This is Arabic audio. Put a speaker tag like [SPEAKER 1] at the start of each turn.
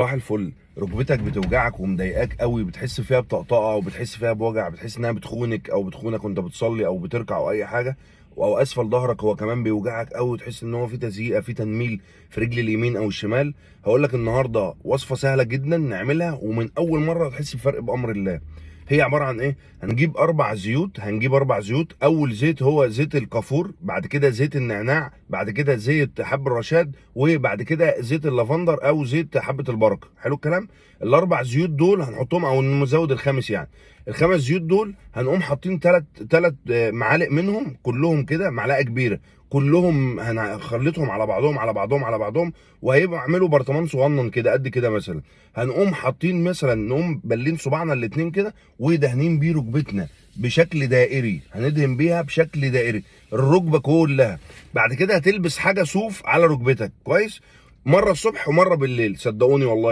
[SPEAKER 1] صباح الفل. ركبتك بتوجعك ومضايقاك قوي، بتحس فيها بطقطقه او بتحس فيها بوجع، بتحس انها بتخونك او بتخونك وانت بتصلي او بتركع او اي حاجه، او اسفل ظهرك هو كمان بيوجعك قوي وتحس ان هو في تزييقه في تنميل في رجل اليمين او الشمال. هقول لك النهارده وصفه سهله جدا نعملها ومن اول مره هتحس بفرق بامر الله. هي عباره عن ايه؟ هنجيب اربع زيوت. اول زيت هو زيت الكافور، بعد كده زيت النعناع، بعد كده زيت حب الرشاد، وبعد كده زيت اللافندر او زيت حبه البركه. حلو الكلام. الاربع زيوت دول هنحطهم او نزود الخامس يعني. الخمس زيوت دول هنقوم حاطين ثلاث معالق منهم كلهم كده، معلقه كبيره كلهم هنخلطهم على بعضهم وهيبقوا يعملوا برطمان صغنن كده قد كده مثلا. هنقوم حاطين مثلا، نقوم بلين صباعنا الاتنين كده ودهنين بيه ركبتنا بشكل دائري، هندهن بيها بشكل دائري الركبه كلها. بعد كده هتلبس حاجه صوف على ركبتك كويس، مره الصبح ومره بالليل، صدقوني والله